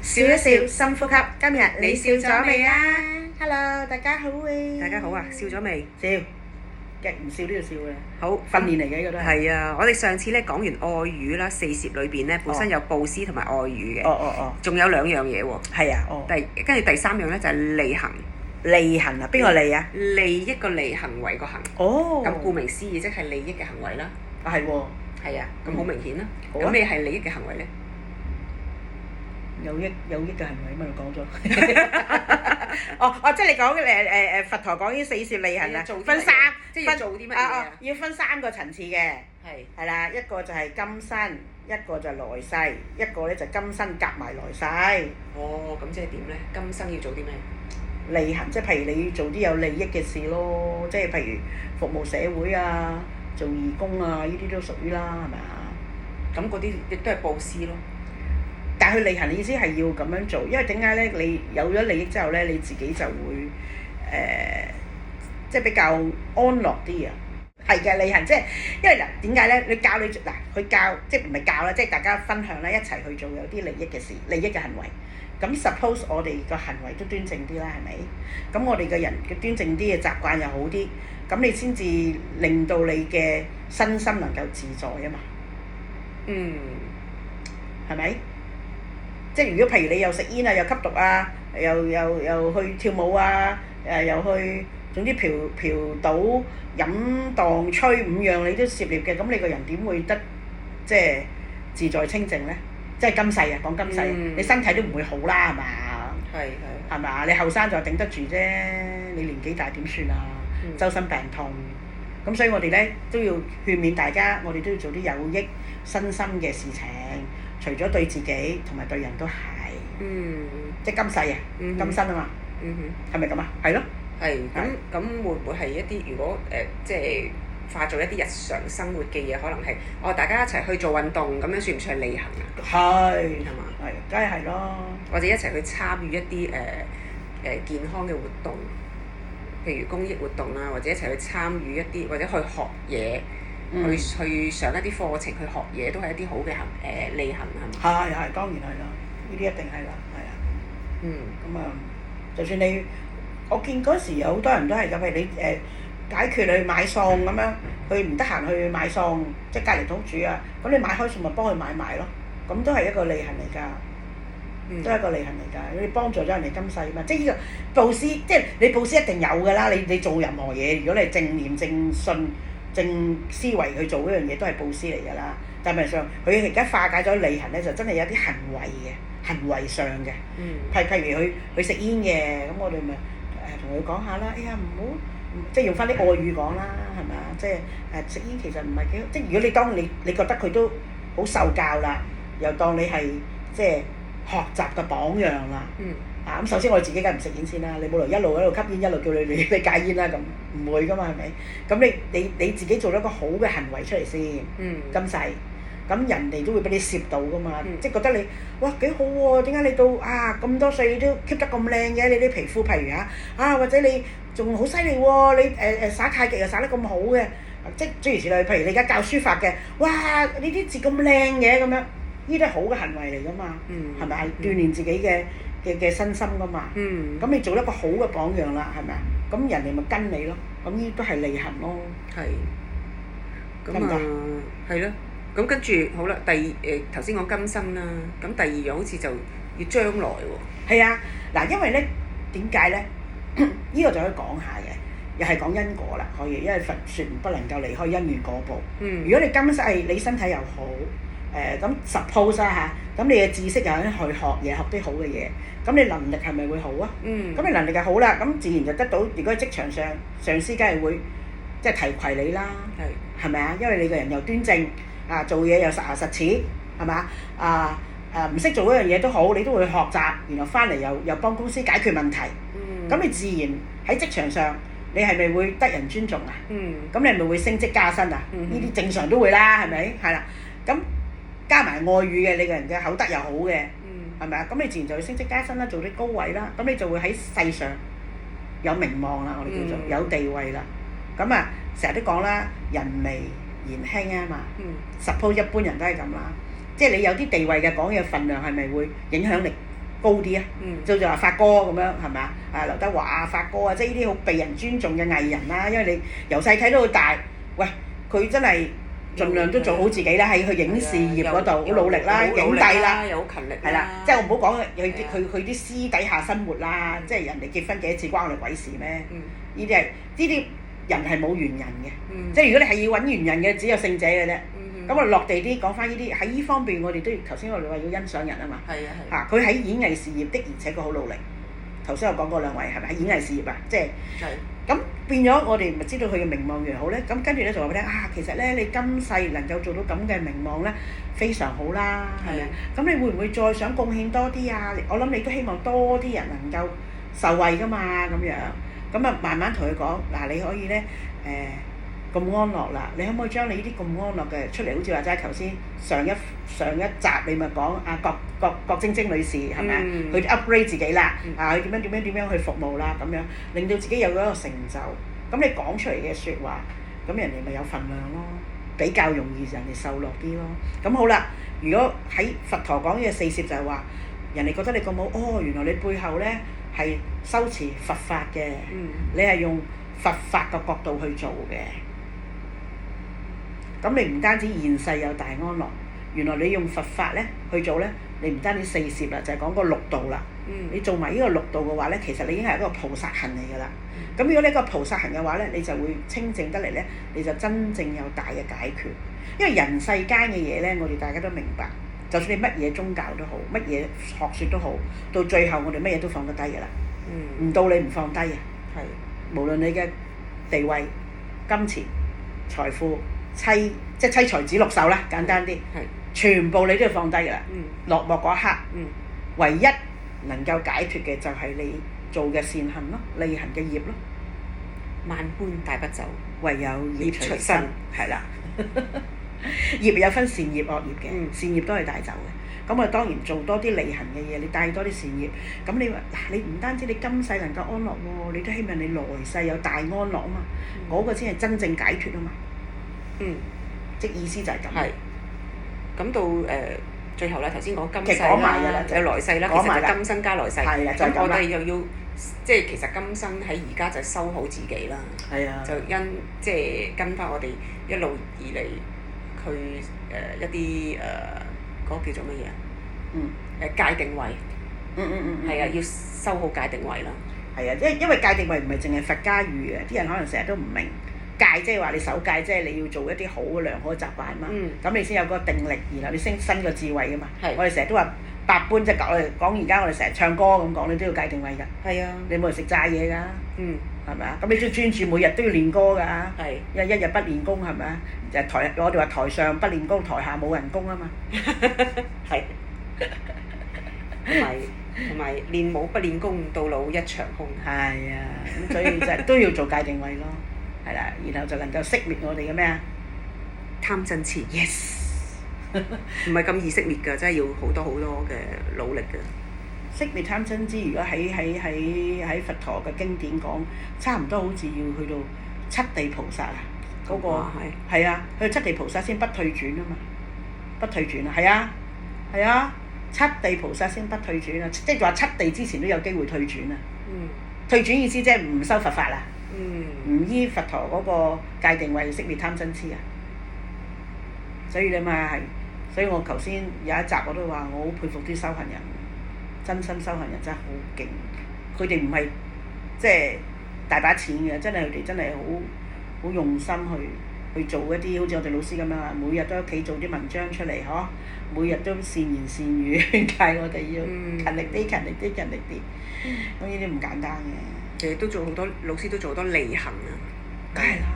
笑一笑，深呼吸。今日你笑咗未啊？Hello，大家好啊！大家好啊，笑咗未？笑，梗唔笑都要笑嘅。好，訓練嚟嘅呢個都係。係啊，我哋上次咧講完愛語啦，四攝裏邊咧本身有布施同埋愛語嘅。仲有兩樣嘢喎。係啊，跟住第三樣咧就係利行。利行啊？邊個利啊？利益個利，行為個行。咁顧名思義，即係利益嘅行為啦。係喎。係啊，咁好明顯啦。咁咩係利益嘅行為咧？有益嘅行為，乜講咗？即係你講嘅佛陀講啲四攝利行啊，分三，即係要做啲乜嘢？要分三個層次嘅。係啦，一個就係今生，一個就係來世，一個咧就今生夾埋來世。咁即係點咧？今生要做啲咩？利行，即係譬如你要做啲有利益嘅事咯，即係譬如服務社會啊，做義工啊，呢啲都屬於啦，係咪啊？咁嗰啲亦都係布施咯。但係佢利行嘅意思係要咁樣做，因為點解咧？你有咗利益之後咧，你自己就會即係比較安樂啲啊。係嘅，利行即係因為嗱點解咧？你教你嗱，佢教即係唔係教啦，即係大家分享啦，一齊去做有啲利益嘅事、利益嘅行為。咁 suppose 我哋個行為都端正啲啦，係咪？咁我哋嘅人嘅端正啲嘅習慣又好啲，咁你先至令到你嘅身心能夠自在啊嘛。係咪？即係如果譬如你又食煙啊，又吸毒啊，又去跳舞啊，又去總之嫖賭飲蕩吹五樣你都涉獵嘅，咁你個人點會得即係自在清淨咧？即係今世啊，講今世，你身體都唔會好啦，係嘛？係嘛？你後生就頂得住啫，你年紀大點算啊？周身病痛，咁所以我哋咧都要勸勉大家，我哋都要做啲有益身心嘅事情。除咗對自己同埋對人都係，即係今世啊，今生啊嘛，係咪咁啊？係咯。係咁會唔會係一啲如果即係化做一啲日常生活嘅嘢，可能係大家一齊去做運動，咁樣算唔算係利行啊？係嘛？係，梗係咯。或者一齊去參與一啲健康嘅活動，譬如公益活動啊，或者一齊去參與一啲，或者去學嘢。去上一啲課程去學嘢都係一啲好嘅利行係嘛？係，當然係啦，呢啲一定係啦，係啊。咁啊，就算你，我見嗰時有好多人都係咁，譬如你解決你買餸咁樣，佢唔得閒去買餸，即係隔離土煮啊，咁你買開餸咪幫佢買埋咯，咁都係一個利行嚟㗎，都係一個利行嚟㗎，你幫助咗人哋今世嘛，即係呢個布施，即係你布施一定有㗎啦，你做任何嘢，如果你係正念正信。正思維去做嗰樣嘢都係布施嚟㗎啦，但係上佢而家化解咗利行咧，就真係有啲行為嘅，行為上嘅。譬如佢食煙嘅，咁我哋咪同佢講下啦。哎呀唔好，即係用翻啲愛語講啦，係咪啊？即係食煙其實唔係幾好，即係如果你當你覺得佢都好受教啦，又當你係即係學習嘅榜樣啦。咁首先我自己梗係唔食煙先啦，你冇理由一路吸煙一路叫你戒煙啦，咁唔會噶嘛，係咪？咁你自己做咗一個好嘅行為出嚟先，今世，咁人哋都會俾你攝到噶嘛，即係覺得你哇幾好喎，點解你到咁多歲你都 keep 得咁靚嘅？你啲皮膚譬如或者你仲好犀利喎，你耍太極又耍得咁好嘅，即係諸如此類。譬如你而家教書法嘅，哇你啲字咁靚嘅咁樣，呢啲係好嘅行為嚟噶嘛，係咪？鍛鍊自己嘅身心噶嘛，咁你做一個好嘅榜樣啦，係咪啊？咁人哋咪跟你咯，咁呢都係利行咯。係。咁係咯。咁跟住好啦，頭先講今生啦，咁第二樣好似就要將來喎。係啊，嗱，因為咧點解咧？呢個就可以講下嘅，又係講因果啦，可以，因為佛説不能夠離開因緣果報。如果你今世你身體又好。咁 suppose 咁你嘅知識又去學嘢，學啲好嘅嘢，咁你能力係咪會好啊？咁你能力係好啦，咁自然就得到。如果喺職場上，上司梗係會即係提攜你啦，係咪啊？因為你個人又端正，做嘢又實牙實齒，係嘛？唔識做嗰樣嘢都好，你都會學習，然後翻嚟又幫公司解決問題。咁你自然喺職場上，你係咪會得人尊重啊？咁你係咪會升職加薪啊？呢啲正常都會啦，係咪？係啦，咁。加埋愛語嘅，你個人嘅口德又好嘅，係咪啊？咁你自然就會升職加薪啦，做啲高位啦，咁你就會喺世上有名望啦，我哋叫做有地位啦。咁成日都講啦，人微言輕啊嘛。suppose 一般人都係咁啦，即係你有啲地位嘅講嘢份量係咪會影響力高啲啊，嗯就話發哥咁樣係咪啊？劉德華啊、發哥啊，即係呢啲好被人尊重嘅藝人啦。因為你由細睇到到大，喂，佢真係盡量都做好自己啦，喺佢影視業嗰度好努力啦，影帝啦，又好勤力係啦，即係我唔好講佢啲私底下生活啦，即係人哋結婚幾多次關我哋鬼事咩？呢啲人係冇緣人嘅，即係如果你係要揾緣人嘅，只有聖者嘅啫。咁我落地啲講翻呢啲喺呢方面，我哋都頭先我哋話要欣賞人啊嘛。係啊係。嚇，佢喺演藝事業的而且確好努力。頭先我講過兩位係咪喺演藝事業啊？即係。係。咁變咗我哋咪知道佢嘅名望越好咧？咁跟住咧就話俾你聽啊，其實咧你今世能夠做到咁嘅名望咧，非常好啦，係咪啊？咁你會唔會再想貢獻多啲啊？我諗你都希望多啲人能夠受惠噶嘛，咁樣。咁啊，慢慢同佢講嗱，你可以咧咁安樂啦，你可唔可以將你呢啲咁安樂嘅出嚟？好似話齋頭先上一集你咪講啊郭晶晶女士係咪啊？佢 upgrade 自己啦，佢點樣去服務啦，咁樣令到自己有嗰個成就。咁你講出嚟嘅説話，咁人哋咪有份量咯，比較容易人哋受落啲咯。咁好啦，如果喺佛陀講嘅四攝就係話，人哋覺得你咁好，哦，原來你背後咧係修持佛法嘅，你係用佛法嘅角度去做嘅。咁你唔單止現世有大安樂，原來你用佛法咧去做咧，你唔單止四攝啦，就係講個六道啦。你做埋呢個六道嘅話咧，其實你已經係一個菩薩行嚟㗎啦。咁如果你一個菩薩行嘅話咧，你就會清淨得嚟咧，你就真正有大嘅解決。因為人世間嘅嘢咧，我哋大家都明白，就算你乜嘢宗教都好，乜嘢學説都好，到最後我哋乜嘢都放得低㗎啦。唔到你唔放低啊！係，無論你嘅地位、金錢、財富、即係妻財子六獸啦，簡單啲，全部你都要放低㗎啦。落幕嗰一刻，唯一能夠解決嘅就係你做嘅善行咯，利行嘅業咯。萬般帶不走，唯有業隨身，係啦。業有分善業惡業嘅，善業都係帶走嘅。咁啊當然做多啲利行嘅嘢，你帶多啲善業。咁你話嗱，你唔單止你今世能夠安樂喎，你都希望你來世有大安樂啊嘛。嗰個先係真正解決啊嘛。即意思就係咁。係。咁到最後啦，頭先講今世啦，有來世啦，其實就今生加來世。係啦，咁我哋又要即係其實今生喺而家就修好自己啦。係啊。就即係跟翻我哋一路以嚟佢一啲嗰個叫做乜嘢界定位。係啊，要修好界定位啦。係啊，因為界定位唔係淨係佛家語嘅，啲人可能成日都唔明。戒即係話你守戒，即係你要做一啲好嘅良好嘅習慣嘛。咁你先有個定力，然後你升新個智慧噶嘛。我哋成日都話百般，即係我哋講而家我哋成日唱歌咁講，你都要戒定位㗎。係啊。你冇人食齋嘢㗎。係咪啊？咁你都專注每日都要練歌㗎。係。因為一日不練功係咪啊？就係我哋話台上不練功，台下冇人工啊嘛。係。同埋練武不練功，到老一場空。係啊，咁所以就都要做戒定位咯。係啦，然後就能夠熄滅我哋嘅咩啊？貪嗔痴 yes， 唔係咁易熄滅㗎，真係要好多嘅努力㗎。熄滅貪嗔痴，如果喺佛陀嘅經典講，差唔多好似要去到七地菩薩啊，嗰個係啊，去七地菩薩先不退轉啊嘛，不退轉啊，係啊，七地菩薩先不退轉啊，即係話七地之前都有機會退轉啊。退轉意思即係唔修佛法啦。唔依佛陀嗰個界定為熄滅貪嗔痴啊，所以你咪係，所以我頭先有一集我都話我好佩服啲修行人，真心修行人真係好勁，佢哋唔係即係大把錢嘅，真係佢哋真係好用心去做一啲好似我哋老師咁樣啊，每日都喺屋企做啲文章出嚟嗬，每日都善言善語勸誡我哋要勤力啲，咁呢啲唔簡單嘅。其實都做好多老師都做好多利行啊，梗係啦，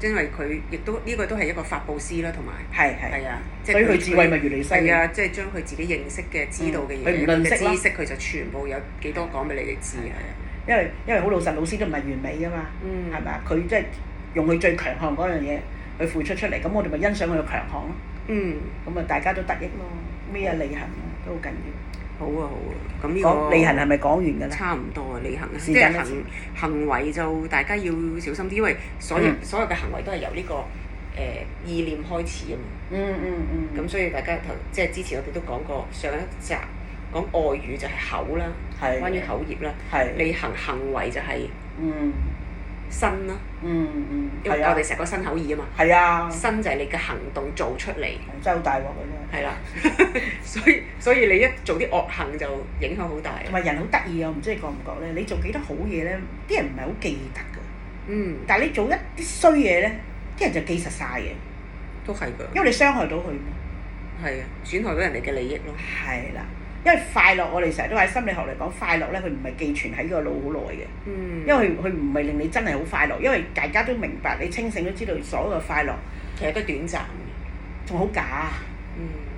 因為佢亦都呢個都係一個法布施啦，同埋係啊，所以佢智慧咪越嚟越犀利。係啊，即係將佢自己認識嘅、知道嘅嘢嘅知識，佢就全部有幾多講俾你哋知啊。因為好老實，老師都唔係完美噶嘛，係咪啊？佢即係用佢最強項嗰樣嘢去付出出嚟，咁我哋咪欣賞佢嘅強項咯。咁啊，大家都得益咯。咩啊利行啊，都好緊要。好啊，咁呢個利行係咪講完㗎啦？差唔多啊，利行即係行為就大家要小心啲，因為所有嘅行為都係由呢個意念開始啊嘛。咁所以大家即係之前我哋都講過上一集講外語就係口啦，係關於口業啦。係你行為就係身啦。因為我哋成日講身口意啊嘛。係啊。身就係你嘅行動做出嚟。真係好大鑊嘅啫。係啦，所以你一做啲惡行就影響好大。同埋人好得意啊！我唔知你覺唔覺咧？你做幾多好嘢咧，啲人唔係好記得㗎。但係你做一啲衰嘢咧，啲人就記實晒嘅。都係㗎。因為你傷害到佢嘛。係啊，損害到人哋嘅利益咯。係啦，因為快樂，我哋成日都喺心理學嚟講，快樂咧佢唔係寄存喺個腦好耐嘅。因為佢唔係令你真係好快樂，因為大家都明白，你清醒都知道所有嘅快樂其實都短暫嘅，仲好假。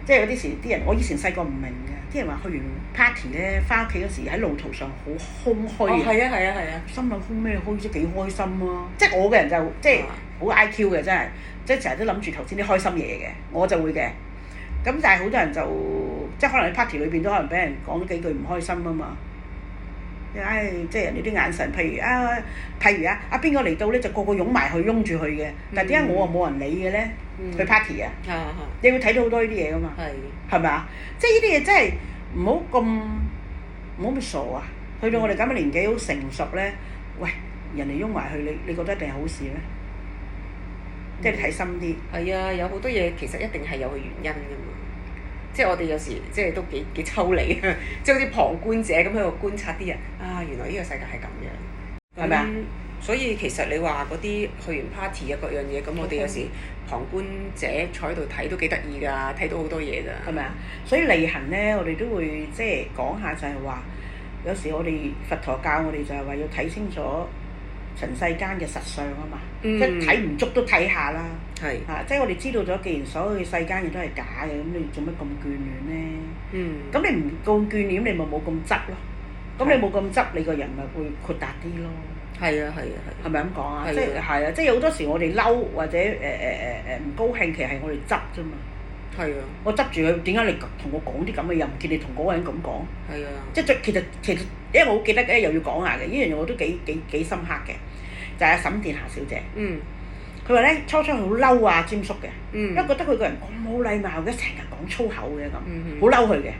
即係有啲時啲人，我以前細個唔明㗎，啲人話去完 party 咧，翻屋企嗰時喺路途上好空虛。係啊！心諗空咩虛啫，幾開心啊！即係我嘅人就即係好 IQ 嘅，真係即係成日都諗住頭先啲開心嘢嘅，我就會嘅。咁但係好多人就即係可能喺 party 裏邊都可能俾人講咗幾句唔開心啊嘛。即係人哋啲眼神，譬如阿邊個嚟到咧，就個個擁埋去擁住佢嘅。但係點解我冇人理嘅咧？去 party 啊！你會睇到好多呢啲嘢噶嘛？係咪啊？即係呢啲嘢真係唔好咁傻啊！去到我哋咁嘅年紀好成熟咧，喂，人哋擁埋去，你覺得一定係好事咩？即係你睇深啲。係啊，有好多嘢其實一定係有個原因噶嘛。即係我哋有時即係都幾抽離啊！即係好似旁觀者咁喺度觀察啲人啊，原來呢個世界係咁樣，係咪啊？所以其實你話嗰啲去完 party 啊各樣嘢，咁我哋有時旁觀者坐喺度睇都幾得意㗎，睇到好多嘢㗎，係咪啊？所以利行咧，我哋都會即係講下就係話，有時我哋佛陀教我哋就係話要睇清楚塵世間嘅實相啊嘛，即係睇唔足都睇下啦。即係我哋知道咗，既然所有嘅世間嘢都係假嘅，咁你做乜咁眷戀咧？咁你唔咁眷戀，你咪冇咁執咯。咁你冇咁執，你個人咪會豁達啲咯。係咪咁講啊？即係即係好多時我哋嬲或者唔高興，其實係我哋執啫嘛。我執住佢，點解你同我講啲咁嘅，又唔見你同嗰個人咁講？即係其實，因為我好記得咧，又要講下嘅，呢樣嘢我都幾深刻嘅，就係阿沈殿霞小姐。佢話咧初好嬲啊詹叔嘅，因為覺得佢個人咁冇禮貌嘅，成日講粗口嘅咁，好嬲佢嘅。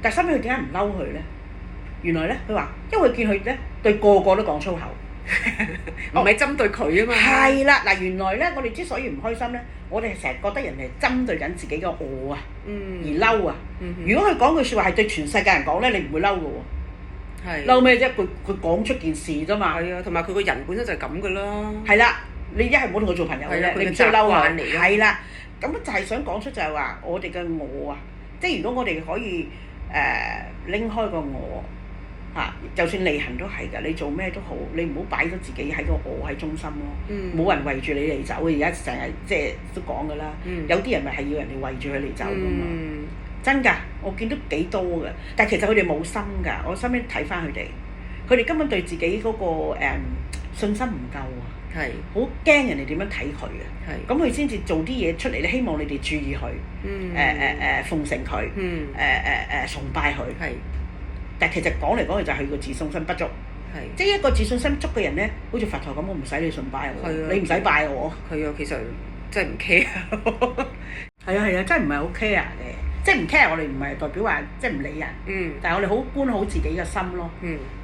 但係收尾佢點解唔嬲佢咧？原來咧，佢話因為佢見佢咧對個個都講粗口，唔係針對佢啊嘛。係啦，嗱，原來咧，我哋之所以唔開心咧，我哋成日覺得人哋針對緊自己嘅我啊，而嬲啊。如果佢講句説話係對全世界人講咧，你唔會嬲嘅喎。嬲咩啫？佢講出件事啫嘛。同埋佢個人本身就係咁嘅啦。係啦，你一係唔好同佢做朋友嘅，你唔需要嬲佢。係啦，咁就係想講出就係話，我哋嘅我啊，即係如果我哋可以拎開個我。就算利行都係㗎，你做咩都好，你唔好擺咗自己喺個我喺中心咯。冇人圍住你嚟走，而家成日即係都講㗎啦。有啲人咪係要人哋圍住佢嚟走㗎嘛。真㗎，我見到幾多㗎，但係其實佢哋冇心㗎。我身邊睇翻佢哋根本對自己嗰個信心唔夠啊。好驚人哋點樣睇佢啊。咁佢先至做啲嘢出嚟咧，希望你哋注意佢，奉承佢，崇拜佢。但其實講嚟講去就係佢個自信心不足，即係一個自信心足嘅人咧，好似佛陀咁，我唔使你崇拜我，你唔使拜我。其實真係唔 care。係啊，真係唔係好 care 嘅，即係唔 care 我哋唔係代表話即係唔理人，但係我哋好觀好自己嘅心咯。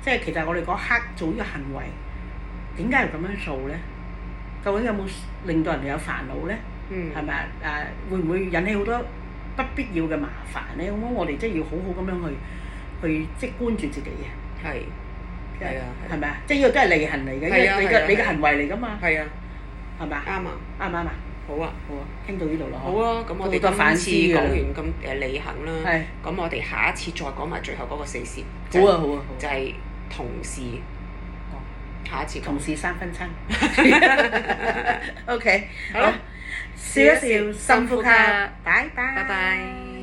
即係其實我哋嗰刻做呢個行為，點解要咁樣做咧？究竟有冇令到人哋有煩惱咧？係咪啊？會唔會引起好多不必要嘅麻煩咧？咁我哋即係要好好咁樣去即係關注自己嘅，係咪啊？即係呢個都係利行嚟嘅，因為你嘅行為嚟㗎嘛。係咪啊？啱啊！好啊，傾到呢度咯。好啊，咁我哋今次講完咁利行啦，咁我哋下一次再講埋最後嗰個4攝。好啊，就係同事。下一次同事三分親。OK， 好，笑一笑，深呼吸，拜拜。